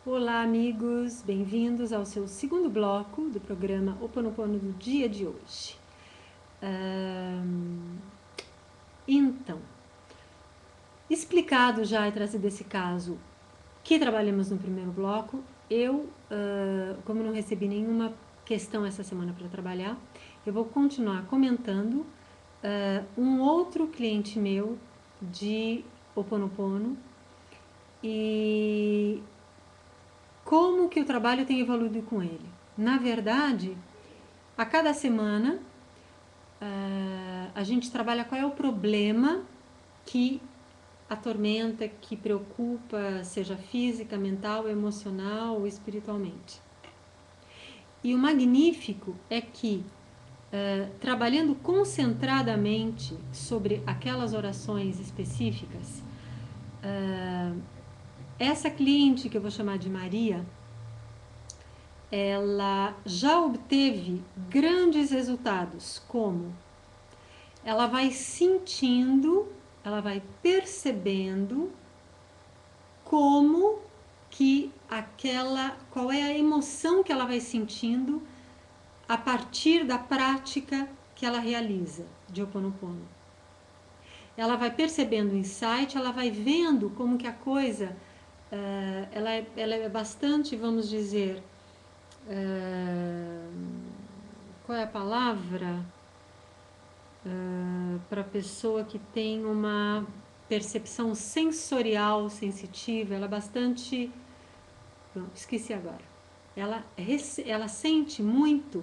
Olá, amigos, bem-vindos ao seu segundo bloco do programa Ho'oponopono do dia de hoje. Então, explicado já e trazido esse caso que trabalhamos no primeiro bloco, como não recebi nenhuma questão essa semana para trabalhar, eu vou continuar comentando um outro cliente meu de Ho'oponopono e como que o trabalho tem evoluído com ele. Na verdade, a cada semana a gente trabalha qual é o problema que atormenta, que preocupa, seja física, mental, emocional ou espiritualmente. E o magnífico é que, trabalhando concentradamente sobre aquelas orações específicas, essa cliente, que eu vou chamar de Maria, ela já obteve grandes resultados, como ela vai sentindo, ela vai percebendo como que qual é a emoção que ela vai sentindo a partir da prática que ela realiza de Ho'oponopono. Ela vai percebendo o insight, ela vai vendo como que a coisa, ela é bastante, vamos dizer, qual é a palavra para a pessoa que tem uma percepção sensorial sensitiva, ela é bastante, não, esqueci agora, ela sente muito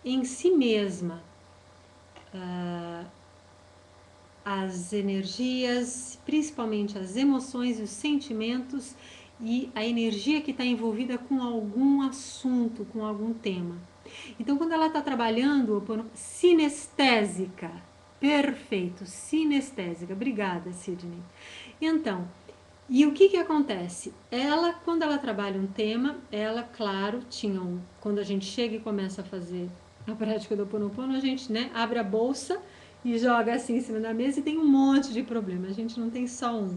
em si mesma as energias, principalmente as emoções e os sentimentos e a energia que está envolvida com algum assunto, com algum tema. Então, quando ela está trabalhando sinestésica, perfeito, sinestésica, obrigada, Sidney. Então, e o que acontece? Ela, quando ela trabalha um tema, ela, claro, quando a gente chega e começa a fazer a prática do Ho'oponopono, a gente, abre a bolsa e joga assim em cima da mesa e tem um monte de problema, a gente não tem só um.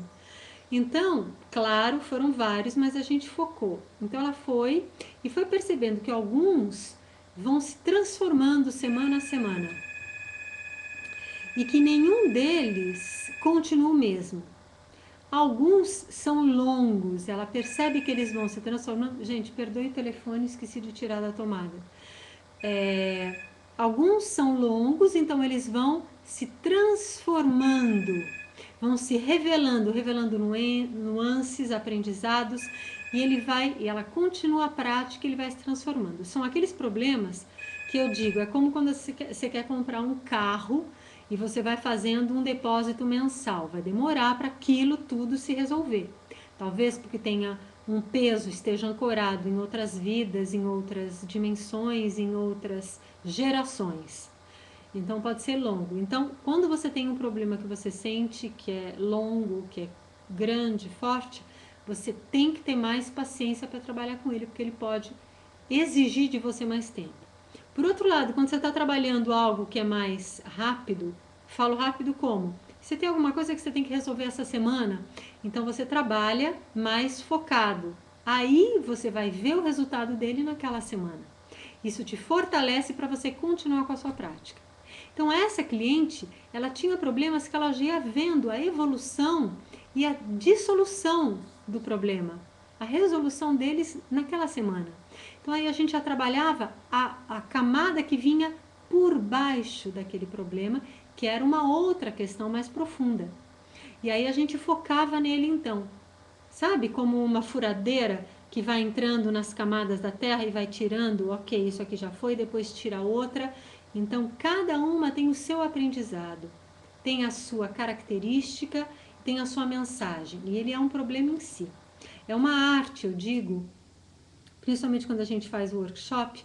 Então, claro, foram vários, mas a gente focou. Então ela foi e foi percebendo que alguns vão se transformando semana a semana e que nenhum deles continua o mesmo. Alguns são longos, ela percebe que eles vão se transformando. Gente, perdoe o telefone, esqueci de tirar da tomada. Alguns são longos, então eles vão se transformando, vão se revelando nuances, aprendizados, e ela continua a prática e ele vai se transformando. São aqueles problemas que eu digo, é como quando você quer comprar um carro e você vai fazendo um depósito mensal, vai demorar para aquilo tudo se resolver. Talvez porque tenha um peso, esteja ancorado em outras vidas, em outras dimensões, em outras gerações. Então pode ser longo. Então, quando você tem um problema que você sente que é longo, que é grande, forte, você tem que ter mais paciência para trabalhar com ele, porque ele pode exigir de você mais tempo. Por outro lado, quando você está trabalhando algo que é mais rápido, falo rápido como? Você tem alguma coisa que você tem que resolver essa semana, então você trabalha mais focado. Aí você vai ver o resultado dele naquela semana. Isso te fortalece para você continuar com a sua prática. Então essa cliente, ela tinha problemas que ela já ia vendo a evolução e a dissolução do problema, a resolução deles naquela semana. Então aí a gente já trabalhava a camada que vinha por baixo daquele problema, que era uma outra questão mais profunda. E aí a gente focava nele então. Sabe, como uma furadeira que vai entrando nas camadas da terra e vai tirando, ok, isso aqui já foi, depois tira outra. Então, cada uma tem o seu aprendizado, tem a sua característica, tem a sua mensagem. E ele é um problema em si. É uma arte, eu digo, principalmente quando a gente faz o workshop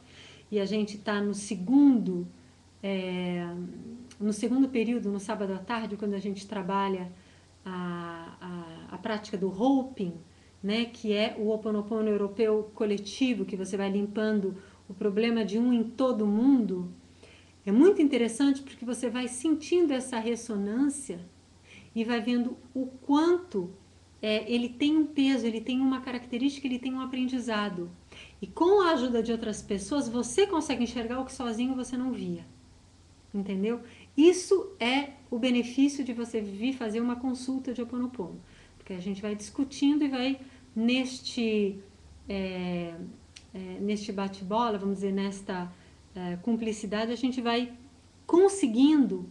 e a gente está no segundo período, no sábado à tarde, quando a gente trabalha a prática do Hoping, né, que é o Ho'oponopono europeu coletivo, que você vai limpando o problema de um em todo mundo. É muito interessante porque você vai sentindo essa ressonância e vai vendo o quanto ele tem um peso, ele tem uma característica, ele tem um aprendizado. E com a ajuda de outras pessoas, você consegue enxergar o que sozinho você não via. Entendeu? Isso é o benefício de você vir fazer uma consulta de Ho Oponopono. Porque a gente vai discutindo e vai neste bate-bola, vamos dizer, nesta cumplicidade, a gente vai conseguindo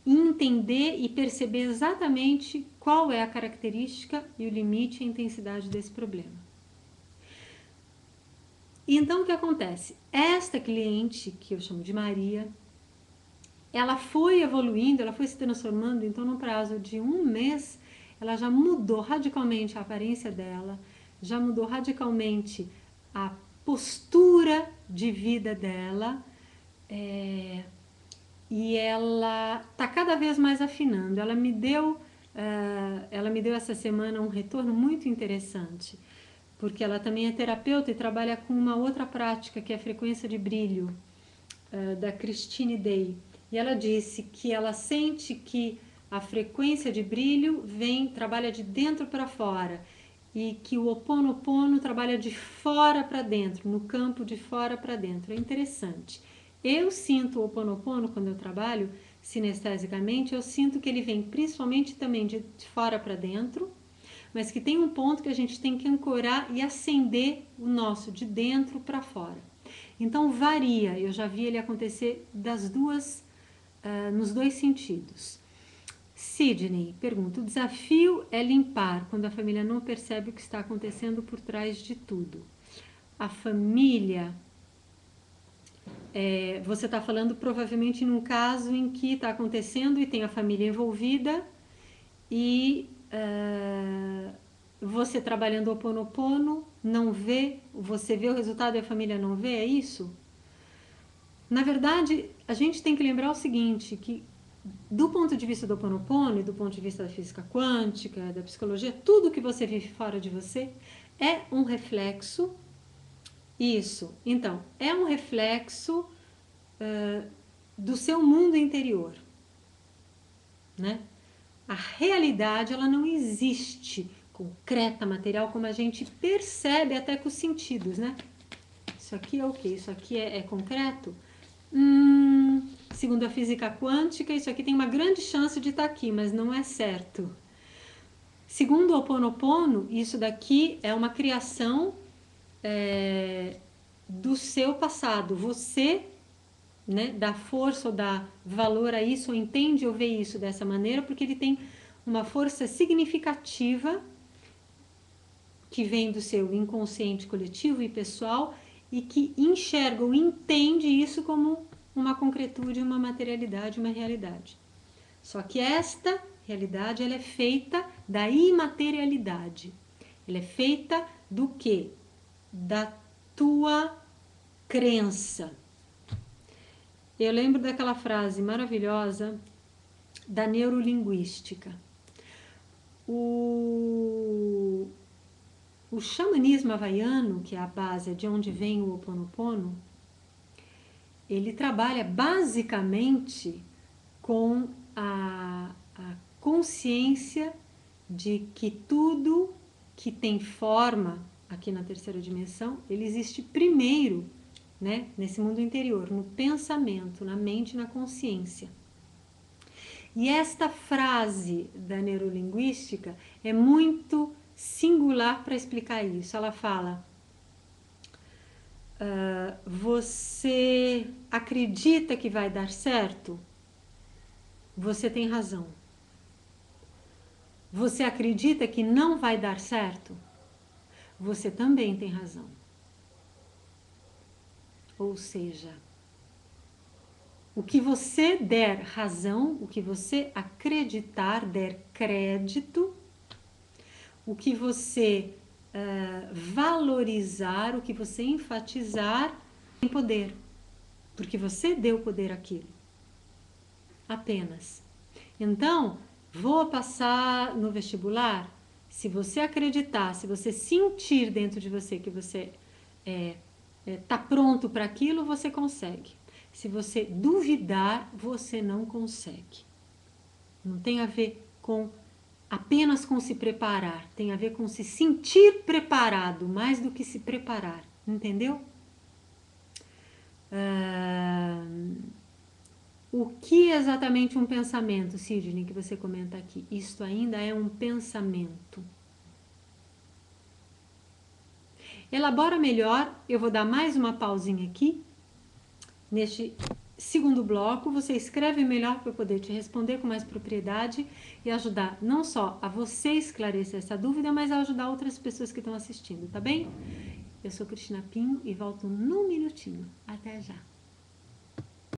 entender e perceber exatamente qual é a característica e o limite e a intensidade desse problema. Então, o que acontece? Esta cliente, que eu chamo de Maria, ela foi evoluindo, ela foi se transformando, então no prazo de um mês, ela já mudou radicalmente a aparência dela, já mudou radicalmente a postura de vida dela, e ela está cada vez mais afinando. Ela me deu essa semana um retorno muito interessante, porque ela também é terapeuta e trabalha com uma outra prática, que é a frequência de brilho, da Christine Day. E ela disse que ela sente que a frequência de brilho trabalha de dentro para fora, e que o Ho Oponopono trabalha de fora para dentro, no campo de fora para dentro. É interessante. Eu sinto o Ho Oponopono quando eu trabalho sinestesicamente, eu sinto que ele vem principalmente também de fora para dentro, mas que tem um ponto que a gente tem que ancorar e acender o nosso de dentro para fora. Então varia, eu já vi ele acontecer nos dois sentidos. Sidney pergunta: o desafio é limpar quando a família não percebe o que está acontecendo por trás de tudo. A família, você está falando provavelmente num caso em que está acontecendo e tem a família envolvida e você trabalhando o Ho Oponopono não vê, você vê o resultado e a família não vê, é isso? Na verdade, a gente tem que lembrar o seguinte, que do ponto de vista do Ho Oponopono e do ponto de vista da física quântica, da psicologia, tudo que você vive fora de você é um reflexo. Isso, então, é um reflexo do seu mundo interior, né? A realidade, ela não existe concreta, material, como a gente percebe até com os sentidos, né? Isso aqui é o quê? Isso aqui é concreto? Segundo a física quântica, isso aqui tem uma grande chance de estar aqui, mas não é certo. Segundo o Ho Oponopono, isso daqui é uma criação do seu passado. Você, né, dá força ou dá valor a isso, ou entende ou vê isso dessa maneira, porque ele tem uma força significativa que vem do seu inconsciente coletivo e pessoal e que enxerga ou entende isso como uma concretude, uma materialidade, uma realidade. Só que esta realidade, ela é feita da imaterialidade. Ela é feita do quê? Da tua crença. Eu lembro daquela frase maravilhosa da neurolinguística. O xamanismo havaiano, que é a base de onde vem o Ho Oponopono, ele trabalha basicamente com a consciência de que tudo que tem forma aqui na terceira dimensão, ele existe primeiro, né, nesse mundo interior, no pensamento, na mente, na consciência. E esta frase da neurolinguística é muito singular para explicar isso. Ela fala: você acredita que vai dar certo? Você tem razão. Você acredita que não vai dar certo? Você também tem razão. Ou seja, o que você der razão, o que você acreditar, der crédito, o que você valorizar, o que você enfatizar, tem poder. Porque você deu poder àquilo. Apenas. Então, vou passar no vestibular? Se você acreditar, se você sentir dentro de você que você está pronto para aquilo, você consegue. Se você duvidar, você não consegue. Não tem a ver com apenas com se preparar. Tem a ver com se sentir preparado, mais do que se preparar. Entendeu? O que é exatamente um pensamento, Sidney, que você comenta aqui? Isto ainda é um pensamento. Elabora melhor, eu vou dar mais uma pausinha aqui. Neste segundo bloco, você escreve melhor para eu poder te responder com mais propriedade e ajudar não só a você esclarecer essa dúvida, mas a ajudar outras pessoas que estão assistindo, tá bem? Eu sou Cristina Pinho e volto num minutinho. Até já!